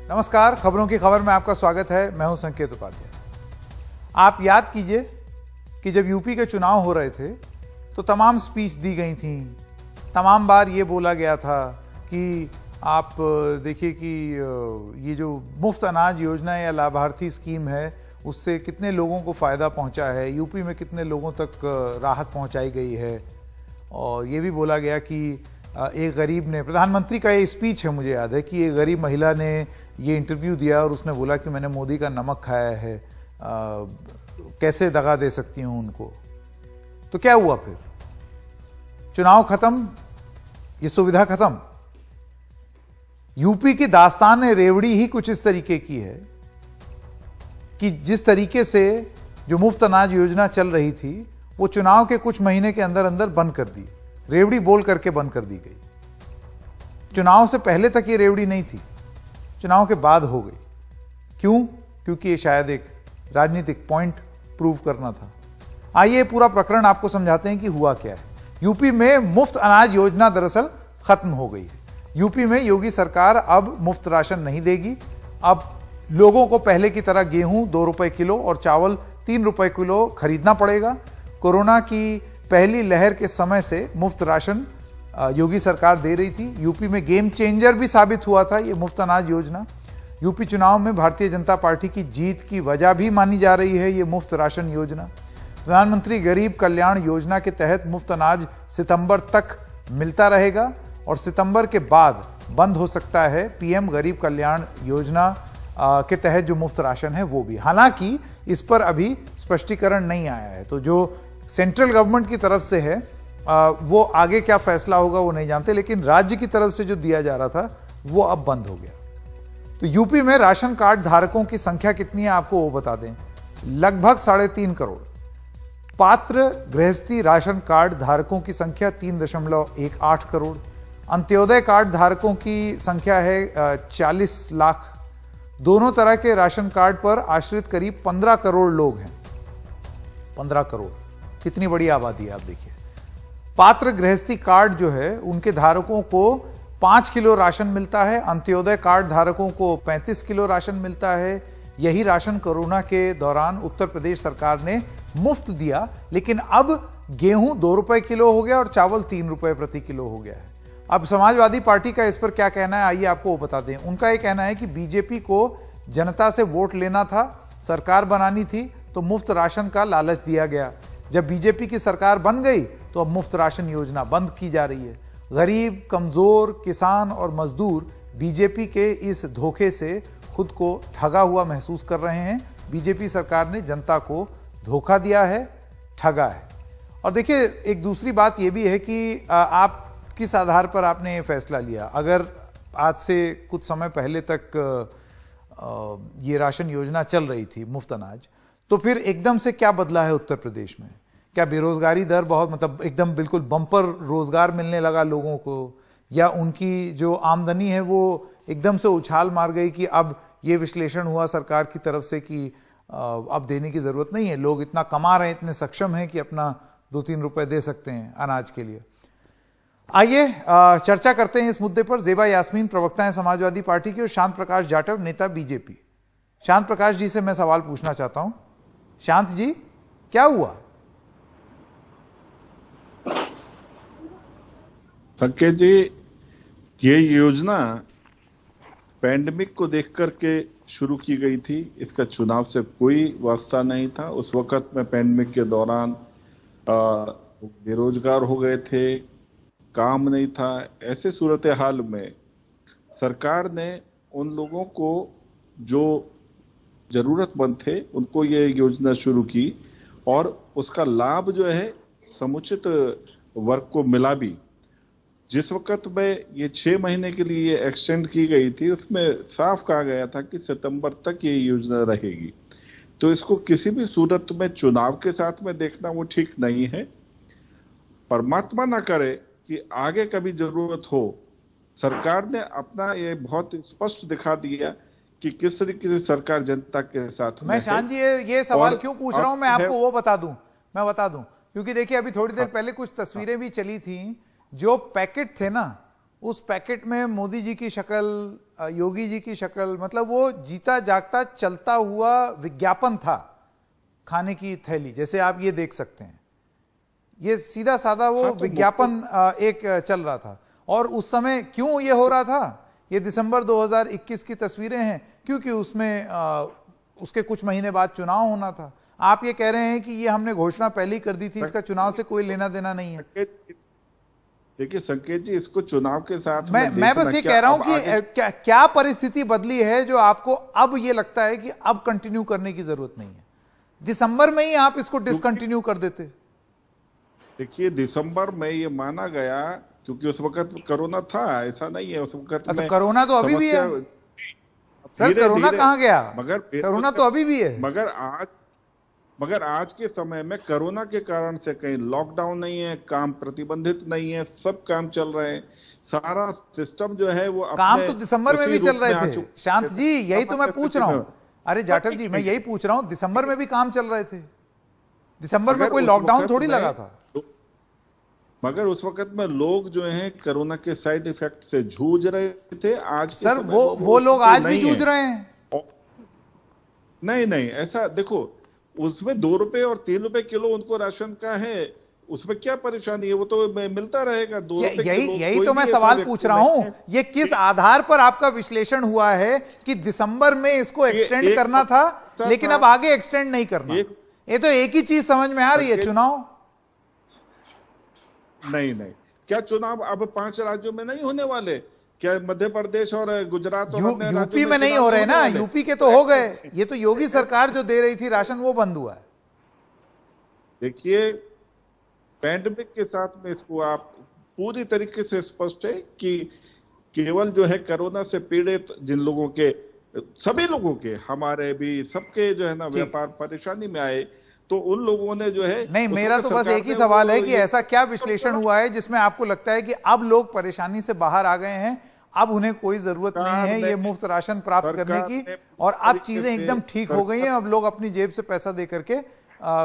नमस्कार, खबरों की खबर में आपका स्वागत है। मैं हूं संकेत उपाध्याय। आप याद कीजिए कि जब यूपी के चुनाव हो रहे थे तो तमाम स्पीच दी गई थी, तमाम बार ये बोला गया था कि आप देखिए कि ये जो मुफ्त अनाज योजना या लाभार्थी स्कीम है उससे कितने लोगों को फ़ायदा पहुंचा है, यूपी में कितने लोगों तक राहत पहुंचाई गई है। और ये भी बोला गया कि एक गरीब ने, प्रधानमंत्री का ये स्पीच है मुझे याद है, कि एक गरीब महिला ने ये इंटरव्यू दिया और उसने बोला कि मैंने मोदी का नमक खाया है, कैसे दगा दे सकती हूँ उनको। तो क्या हुआ फिर? चुनाव खत्म, ये सुविधा खत्म। यूपी की दास्तान रेवड़ी ही कुछ इस तरीके की है कि जिस तरीके से जो मुफ्त अनाज योजना चल रही थी वो चुनाव के कुछ महीने के अंदर अंदर बंद कर दी, रेवड़ी बोल करके बंद कर दी गई। चुनाव से पहले तक ये रेवड़ी नहीं थी, चुनाव के बाद हो गई। क्यों? क्योंकि ये शायद एक राजनीतिक पॉइंट प्रूव करना था। आइए पूरा प्रकरण आपको समझाते हैं कि हुआ क्या है। यूपी में मुफ्त अनाज योजना दरअसल खत्म हो गई है। यूपी में योगी सरकार अब मुफ्त राशन नहीं देगी। अब लोगों को पहले की तरह गेहूं 2 रुपए किलो और चावल 3 रुपए किलो खरीदना पड़ेगा। कोरोना की पहली लहर के समय से मुफ्त राशन योगी सरकार दे रही थी। यूपी में गेम चेंजर भी साबित हुआ था ये मुफ्त अनाज योजना। यूपी चुनाव में भारतीय जनता पार्टी की जीत की वजह भी मानी जा रही है ये मुफ्त राशन योजना। प्रधानमंत्री गरीब कल्याण योजना के तहत मुफ्त अनाज सितंबर तक मिलता रहेगा और सितंबर के बाद बंद हो सकता है पीएम गरीब कल्याण योजना के तहत जो मुफ्त राशन है वो भी। हालांकि इस पर अभी स्पष्टीकरण नहीं आया है, तो जो सेंट्रल गवर्नमेंट की तरफ से है वो आगे क्या फैसला होगा वो नहीं जानते, लेकिन राज्य की तरफ से जो दिया जा रहा था वो अब बंद हो गया। तो यूपी में राशन कार्ड धारकों की संख्या कितनी है आपको वो बता दें, लगभग 3.5 करोड़। पात्र गृहस्थी राशन कार्ड धारकों की संख्या 3.18 करोड़। अंत्योदय कार्ड धारकों की संख्या है 40 लाख। दोनों तरह के राशन कार्ड पर आश्रित करीब 15 करोड़ लोग हैं। 15 करोड़ कितनी बड़ी आबादी है आप देखिए। पात्र गृहस्थी कार्ड जो है उनके धारकों को 5 किलो राशन मिलता है, अंत्योदय कार्ड धारकों को 35 किलो राशन मिलता है। यही राशन कोरोना के दौरान उत्तर प्रदेश सरकार ने मुफ्त दिया, लेकिन अब गेहूं 2 रुपए किलो हो गया और चावल 3 रुपए प्रति किलो हो गया है। अब समाजवादी पार्टी का इस पर क्या कहना है आइए आपको बता दें। उनका यह कहना है कि बीजेपी को जनता से वोट लेना था, सरकार बनानी थी, तो मुफ्त राशन का लालच दिया गया। जब बीजेपी की सरकार बन गई तो अब मुफ्त राशन योजना बंद की जा रही है। गरीब, कमजोर, किसान और मजदूर बीजेपी के इस धोखे से खुद को ठगा हुआ महसूस कर रहे हैं। बीजेपी सरकार ने जनता को धोखा दिया है, ठगा है। और देखिए एक दूसरी बात यह भी है कि आप किस आधार पर आपने ये फैसला लिया। अगर आज से कुछ समय पहले तक ये राशन योजना चल रही थी मुफ्त अनाज, तो फिर एकदम से क्या बदला है उत्तर प्रदेश में? क्या बेरोजगारी दर बहुत मतलब एकदम बिल्कुल बम्पर रोजगार मिलने लगा लोगों को, या उनकी जो आमदनी है वो एकदम से उछाल मार गई कि अब ये विश्लेषण हुआ सरकार की तरफ से कि अब देने की जरूरत नहीं है, लोग इतना कमा रहे हैं, इतने सक्षम हैं कि अपना 2-3 रुपए दे सकते हैं अनाज के लिए। आइए चर्चा करते हैं इस मुद्दे पर। जेबा यास्मीन प्रवक्ता हैं समाजवादी पार्टी की और शांत प्रकाश जाटव नेता बीजेपी। शांत प्रकाश जी से मैं सवाल पूछना चाहता हूं। शांत जी, क्या हुआ? संकेत जी, ये योजना पैंडेमिक को देख करके शुरू की गई थी। इसका चुनाव से कोई वास्ता नहीं था। उस वक्त में पैंडेमिक के दौरान बेरोजगार हो गए थे, काम नहीं था। ऐसे सूरत हाल में सरकार ने उन लोगों को जो जरूरतमंद थे उनको ये योजना शुरू की और उसका लाभ जो है समुचित वर्ग को मिला भी। जिस वक्त में ये 6 महीने के लिए एक्सटेंड की गई थी उसमें साफ कहा गया था कि सितंबर तक ये योजना रहेगी। तो इसको किसी भी सूरत में चुनाव के साथ में देखना वो ठीक नहीं है। परमात्मा ना करे कि आगे कभी जरूरत हो। सरकार ने अपना ये बहुत स्पष्ट दिखा दिया कि किस तरीके से सरकार जनता के साथ में। मैं शांत जी ये सवाल क्यों पूछ रहा हूं, मैं आपको वो बता दूं क्योंकि देखिए अभी थोड़ी देर पहले कुछ तस्वीरें भी चली थी। जो पैकेट थे ना उस पैकेट में मोदी जी की शक्ल, योगी जी की शक्ल, मतलब वो जीता जागता चलता हुआ विज्ञापन था खाने की थैली, जैसे आप ये देख सकते हैं। ये सीधा साधा वो विज्ञापन एक चल रहा था। और उस समय क्यों ये हो रहा था? ये दिसंबर 2021 की तस्वीरें हैं, क्योंकि उसमें उसके कुछ महीने बाद चुनाव होना था। आप ये कह रहे हैं कि ये हमने घोषणा पहले ही कर दी थी, इसका चुनाव से कोई लेना देना नहीं है। देखिए संकेत जी, इसको चुनाव के साथ मैं बस ये कह रहा हूं कि क्या परिस्थिति बदली है जो आपको अब ये लगता है कि अब कंटिन्यू करने की जरूरत नहीं है? दिसंबर में ही आप इसको डिसकंटिन्यू कर देते। देखिए दिसंबर में ये माना गया क्योंकि उस वक्त कोरोना था, ऐसा नहीं है उस वक्त में। कोरोना तो अभी भी है सर, कोरोना कहां गया? मगर कोरोना तो अभी भी है। मगर आज के समय में कोरोना के कारण से कहीं लॉकडाउन नहीं है, काम प्रतिबंधित नहीं है, सब काम चल रहे हैं, सारा सिस्टम जो है वो काम तो दिसंबर में भी चल रहे थे। शांत जी, यही तो मैं पूछ रहा हूं। अरे जाटव जी, मैं यही पूछ रहा हूं, दिसंबर में भी काम चल रहे थे, दिसंबर में कोई लॉकडाउन थोड़ी लगा था। मगर उस वक्त में लोग जो हैं कोरोना के साइड इफेक्ट से जूझ रहे थे। आज सर वो लोग आज भी जूझ रहे हैं। नहीं, ऐसा देखो, उसमें 2 रुपए और 3 रुपए किलो उनको राशन का है, उसमें क्या परेशानी है? वो तो मिलता रहेगा 2 रुपए। यही तो मैं सवाल पूछ रहा हूं, ये किस आधार पर आपका विश्लेषण हुआ है कि दिसंबर में इसको एक्सटेंड करना था लेकिन अब आगे एक्सटेंड नहीं करना? ये तो एक ही चीज समझ में आ रही है, चुनाव। नहीं, क्या चुनाव अब 5 राज्यों में नहीं होने वाले? क्या मध्य प्रदेश और गुजरात और यूपी में नहीं हो रहे ना? यूपी के तो हो गए, ये तो योगी सरकार जो दे रही थी राशन वो बंद हुआ है। देखिए पैंडेमिक के साथ में इसको आप पूरी तरीके से स्पष्ट है कि केवल जो है कोरोना से पीड़ित जिन लोगों के, सभी लोगों के, हमारे भी सबके जो है ना व्यापार परेशानी में आए, तो उन लोगों ने जो है नहीं, मेरा तो बस एक ही सवाल है कि ऐसा क्या विश्लेषण हुआ है जिसमें आपको लगता है कि अब लोग परेशानी से बाहर आ गए हैं, अब उन्हें कोई जरूरत नहीं है ये मुफ्त राशन प्राप्त करने की, और अब चीजें एकदम ठीक हो गई हैं, अब लोग अपनी जेब से पैसा दे करके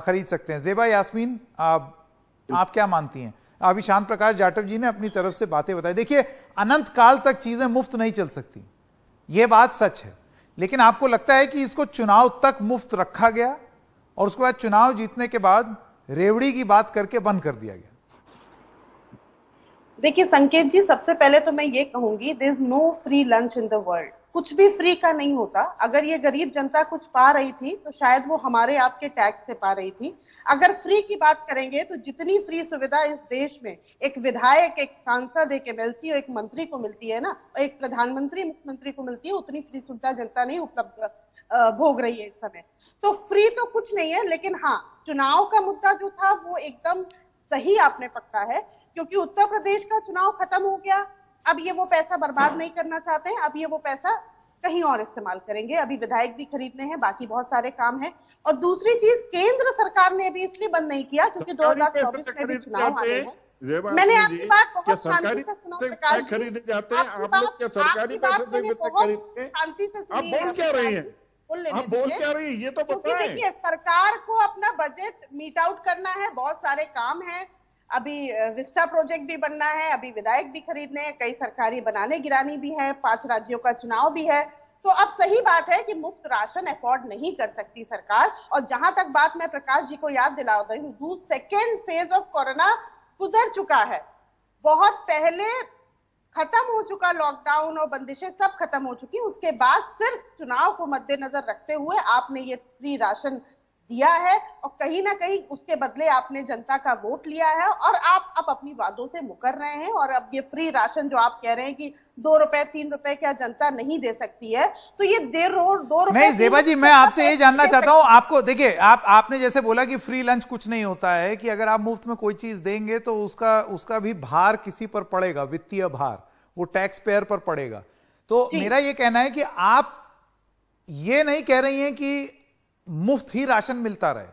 खरीद सकते हैं। ज़ेबा यास्मीन, आप क्या मानती हैं? अभी शांत प्रकाश जाटव जी ने अपनी तरफ से बातें बताई। देखिए, अनंत काल तक चीजें मुफ्त नहीं चल सकती, यह बात सच है, लेकिन आपको लगता है कि इसको चुनाव तक मुफ्त रखा गया और उसके बाद चुनाव जीतने के बाद रेवड़ी की बात करके बंद कर दिया गया? देखिए संकेत जी, सबसे पहले तो मैं ये कहूंगी, there is no free lunch in the world. कुछ भी फ्री का नहीं होता। अगर ये गरीब जनता कुछ पा रही थी तो शायद वो हमारे आपके टैक्स से पा रही थी। अगर फ्री की बात करेंगे तो जितनी फ्री सुविधा इस देश में एक विधायक, एक सांसद, एक एमएलसी और एक मंत्री को मिलती है ना, एक प्रधानमंत्री, मुख्यमंत्री को मिलती है, उतनी फ्री सुविधा जनता नहीं उपलब्ध भोग रही है इस समय। तो फ्री तो कुछ नहीं है, लेकिन हाँ, चुनाव का मुद्दा जो था वो एकदम सही आपने पकड़ा है, क्योंकि उत्तर प्रदेश का चुनाव खत्म हो गया। अब ये वो पैसा बर्बाद नहीं करना चाहते हैं, अब ये वो पैसा कहीं और इस्तेमाल करेंगे। अभी विधायक भी खरीदने हैं, बाकी बहुत सारे काम हैं। और दूसरी चीज, केंद्र सरकार ने भी इसलिए बंद नहीं किया क्योंकि 2024 में भी चुनाव आने हैं। मैंने आपकी बात बहुत शांति से सुना प्रकाश जी, आपकी बात मैंने बहुत शांति से सुनी है। ये तो बताएं। देखिए, सरकार को अपना बजट मीट आउट करना है, बहुत सारे काम है, अभी विस्टा प्रोजेक्ट भी बनना है, अभी विधायक भी खरीदने हैं, कई सरकारी बनाने गिरानी भी है, 5 राज्यों का चुनाव भी है। तो अब सही बात है कि मुफ्त राशन अफोर्ड नहीं कर सकती सरकार। और जहां तक बात मैं प्रकाश जी को याद दिला दूं, सेकेंड फेज ऑफ कोरोना गुजर चुका है, बहुत पहले खत्म हो चुका, लॉकडाउन और बंदिशें सब खत्म हो चुकी। उसके बाद सिर्फ चुनाव को मद्देनजर रखते हुए आपने ये फ्री राशन दिया है और कहीं ना कहीं उसके बदले आपने जनता का वोट लिया है और आप अब अपनी वादों से मुकर रहे हैं। और अब ये फ्री राशन जो आप कह रहे हैं कि 2 रुपए 3 रुपए क्या जनता नहीं दे सकती है, तो ये 2 रुपए नहीं। ज़ेबा जी, मैं आपसे ये जानना चाहता हूं, आपको देखिए, आपने जैसे बोला कि फ्री लंच कुछ नहीं होता है, कि अगर आप मुफ्त में कोई चीज देंगे तो उसका भी भार किसी पर पड़ेगा, वित्तीय भार वो टैक्स पेयर पर पड़ेगा। तो मेरा ये कहना है कि आप ये नहीं कह रही हैं कि मुफ्त ही राशन मिलता रहे,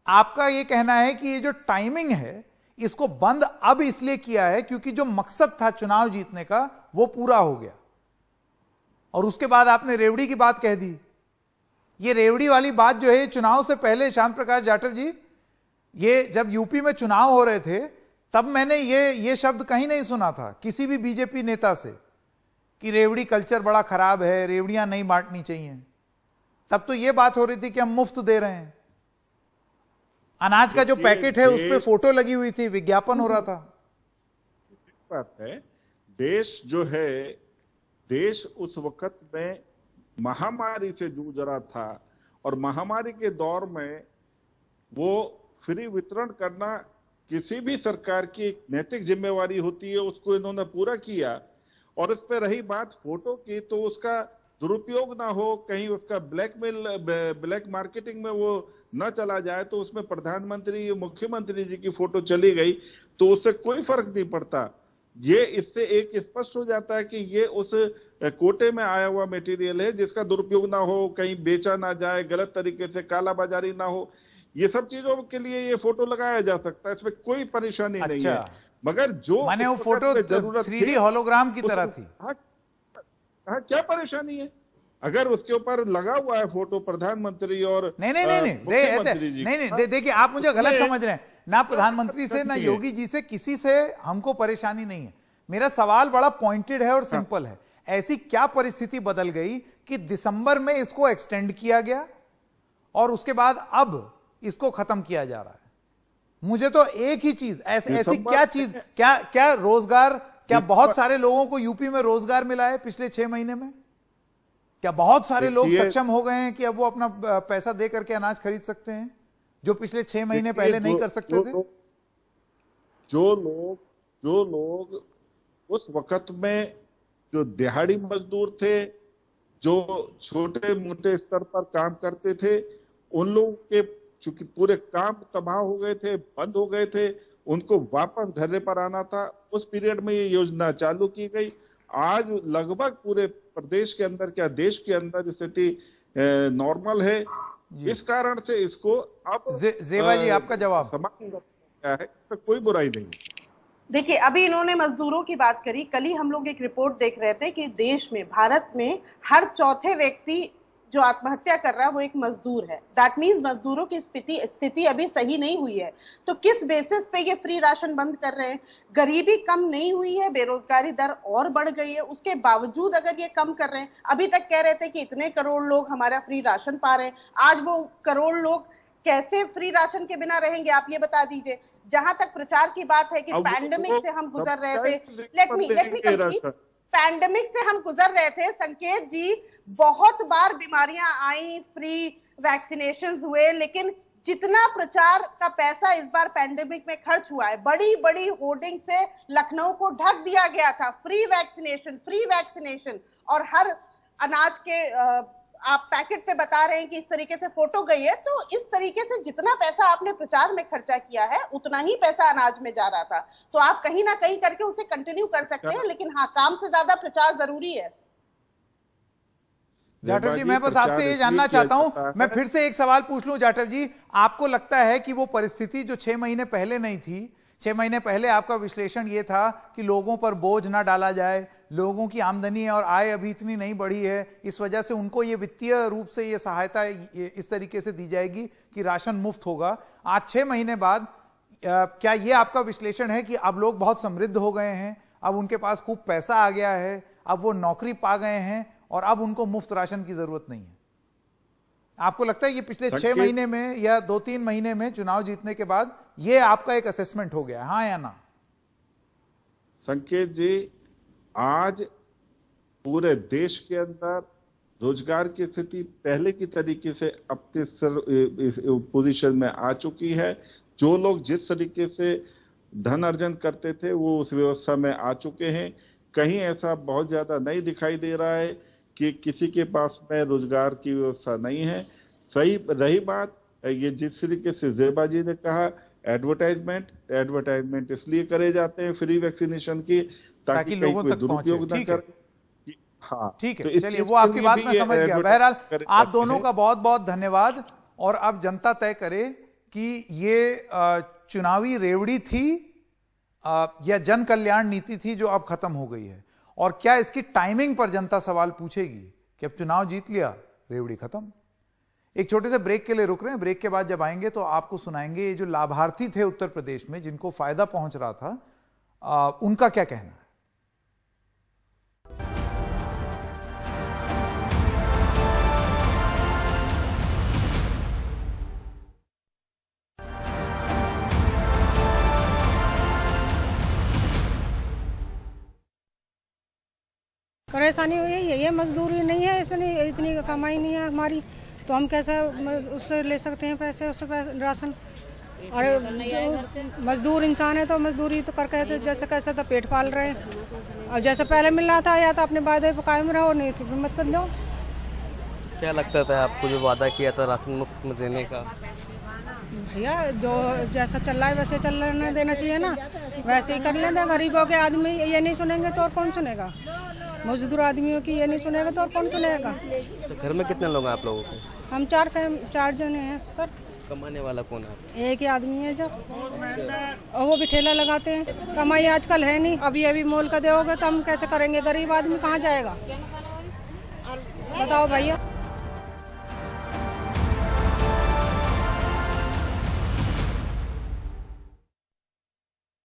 आपका यह कहना है कि ये जो टाइमिंग है इसको बंद अब इसलिए किया है क्योंकि जो मकसद था चुनाव जीतने का वो पूरा हो गया। और उसके बाद आपने रेवड़ी की बात कह दी। ये रेवड़ी वाली बात जो है चुनाव से पहले, शांत प्रकाश जाटव जी, ये जब यूपी में चुनाव हो रहे थे तब मैंने ये शब्द कहीं नहीं सुना था किसी भी बीजेपी नेता से कि रेवड़ी कल्चर बड़ा खराब है, रेवड़ियां नहीं बांटनी चाहिए। तब तो ये बात हो रही थी कि हम मुफ्त दे रहे हैं। अनाज का जो पैकेट है उस पे फोटो लगी हुई थी, विज्ञापन हो रहा था। बात है, देश जो है, देश उस वक्त में महामारी से जूझ रहा था और महामारी के दौर में वो फ्री वितरण करना किसी भी सरकार की एक नैतिक जिम्मेवारी होती है, उसको इन्होंने पूरा किया। और इस पे रही बात फोटो की, तो उसका दुरुपयोग ना हो, कहीं उसका ब्लैक मार्केटिंग में वो न चला जाए, तो उसमें प्रधानमंत्री मुख्यमंत्री जी की फोटो चली गई तो उससे कोई फर्क नहीं पड़ता। ये इससे एक स्पष्ट हो जाता है कि ये उस कोटे में आया हुआ मटेरियल है जिसका दुरुपयोग ना हो, कहीं बेचा ना जाए, गलत तरीके से कालाबाजारी ना हो। ये सब चीजों के लिए ये फोटो लगाया जा सकता है, इसमें कोई परेशानी नहीं है। मगर जो माने वो फोटो जरूरत 3D होलोग्राम की तरह थी। हाँ, क्या परेशानी है अगर उसके ऊपर लगा हुआ है फोटो प्रधानमंत्री और नहीं, देखिए आप मुझे गलत समझ रहे हैं। ना प्रधानमंत्री से ना योगी जी से किसी से हमको परेशानी नहीं है। मेरा सवाल बड़ा पॉइंटेड है और सिंपल है। ऐसी क्या परिस्थिति बदल गई कि दिसंबर में इसको एक्सटेंड किया गया और उसके बाद अब इसको खत्म किया जा रहा है? मुझे तो एक ही चीज, ऐसी क्या चीज, क्या रोजगार, क्या बहुत सारे लोगों को यूपी में रोजगार मिला है पिछले 6 महीने में? क्या बहुत सारे लोग सक्षम हो गए हैं कि अब वो अपना पैसा दे करके अनाज खरीद सकते हैं जो पिछले 6 महीने पहले नहीं कर सकते थे? जो लोग उस वक्त में जो दिहाड़ी मजदूर थे, जो छोटे मोटे स्तर पर काम करते थे, उन लोगों के चूंकि पूरे काम तबाह हो गए थे, बंद हो गए थे, उनको वापस ढर्रे पर आना था। उस पीरियड में ये योजना चालू की गई। आज लगभग पूरे प्रदेश के अंदर, क्या देश के अंदर स्थिति नॉर्मल है। इस कारण से इसको अब जेबा जी आपका जवाब समाप्त है, तो कोई बुराई नहीं। देखिए, अभी इन्होंने मजदूरों की बात करी। कल ही हम लोग एक रिपोर्ट देख रहे थे कि देश में, भारत में हर चौथे व्यक्ति जो आत्महत्या कर रहा है वो एक मजदूर है। दैट मीन्स मजदूरों की स्थिति अभी सही नहीं हुई है। तो किस बेसिस पे ये फ्री राशन बंद कर रहे हैं? गरीबी कम नहीं हुई है, बेरोजगारी दर और बढ़ गई है, उसके बावजूद अगर ये कम कर रहे हैं। अभी तक कह रहे थे कि इतने करोड़ लोग हमारा फ्री राशन पा रहे हैं, आज वो करोड़ लोग कैसे फ्री राशन के बिना रहेंगे, आप ये बता दीजिए। जहां तक प्रचार की बात है कि पैंडेमिक से हम गुजर रहे थे, लेट मी कंप्लीट। पैंडेमिक से हम गुजर रहे थे संकेत जी, बहुत बार बीमारियां आई, फ्री वैक्सीनेशंस हुए, लेकिन जितना प्रचार का पैसा इस बार पैंडेमिक में खर्च हुआ है, बड़ी बड़ी होर्डिंग से लखनऊ को ढक दिया गया था, फ्री वैक्सीनेशन। और हर अनाज के आप पैकेट पे बता रहे हैं कि इस तरीके से फोटो गई है। तो इस तरीके से जितना पैसा आपने प्रचार में खर्चा किया है उतना ही पैसा अनाज में जा रहा था। तो आप कहीं ना कहीं करके उसे कंटिन्यू कर सकते हैं, लेकिन हाँ, काम से ज्यादा प्रचार जरूरी है। जाटव जी, मैं बस आपसे ये जानना चाहता हूं, मैं फिर से एक सवाल पूछ लूं जाटव जी, आपको लगता है कि वो परिस्थिति जो 6 महीने पहले नहीं थी, 6 महीने पहले आपका विश्लेषण ये था कि लोगों पर बोझ ना डाला जाए, लोगों की आमदनी और आय अभी इतनी नहीं बढ़ी है, इस वजह से उनको ये वित्तीय रूप से ये सहायता इस तरीके से दी जाएगी कि राशन मुफ्त होगा। आज 6 महीने बाद क्या ये आपका विश्लेषण है कि अब लोग बहुत समृद्ध हो गए हैं, अब उनके पास खूब पैसा आ गया है, अब वो नौकरी पा गए हैं और अब उनको मुफ्त राशन की जरूरत नहीं है? आपको लगता है कि पिछले 6 महीने में या 2-3 महीने में चुनाव जीतने के बाद ये आपका एक असेसमेंट हो गया, हाँ या ना? संकेत जी, आज पूरे देश के अंदर रोजगार की स्थिति पहले की तरीके से अपने पोजीशन में आ चुकी है। जो लोग जिस तरीके से धन अर्जन करते थे वो उस व्यवस्था में आ चुके हैं। कहीं ऐसा बहुत ज्यादा नहीं दिखाई दे रहा है कि किसी के पास में रोजगार की व्यवस्था नहीं है। सही रही बात ये जिस तरीके से जेबा जी ने कहा, एडवर्टाइजमेंट इसलिए करे जाते हैं फ्री वैक्सीनेशन की ताकि लोगों तक दुरुपयोग न करे। हाँ, ठीक है, चलिए वो आपकी बात मैं समझ गया। बहरहाल आप दोनों का बहुत बहुत धन्यवाद। और अब जनता तय करे कि ये चुनावी रेवड़ी थी या जन कल्याण नीति थी जो अब खत्म हो गई है, और क्या इसकी टाइमिंग पर जनता सवाल पूछेगी कि अब चुनाव जीत लिया, रेवड़ी खत्म। एक छोटे से ब्रेक के लिए रुक रहे हैं। ब्रेक के बाद जब आएंगे तो आपको सुनाएंगे ये जो लाभार्थी थे उत्तर प्रदेश में जिनको फायदा पहुंच रहा था, उनका क्या कहना है। परेशानी यही है, ये मजदूरी नहीं है, इसलिए इतनी कमाई नहीं है हमारी, तो हम कैसे उससे ले सकते हैं पैसे, उससे राशन। और जो मजदूर इंसान है तो मजदूरी तो करके तो जैसे कैसे तो पेट पाल रहे हैं। और जैसे पहले मिल रहा था या तो अपने वादे पर कायम रहो, नहीं तो मत कर दो। क्या लगता था आपको जो वादा किया था राशन मुफ्त में देने का? भैया जो जैसा चल रहा है वैसे चलने देना चाहिए ना, वैसे ही कर लेना। गरीबों के आदमी ये नहीं सुनेंगे तो और कौन सुनेगा? मजदूर आदमियों की ये नहीं सुनेगा तो और कौन सुनेगा? तो घर में कितने लोग हैं आप लोगों के? हम चार जने हैं सर। कमाने वाला कौन है? एक ही आदमी है जो, और वो भी ठेला लगाते हैं। कमाई आजकल है नहीं, अभी मोल का दोगे तो हम कैसे करेंगे? गरीब आदमी कहाँ जाएगा? बताओ भैया।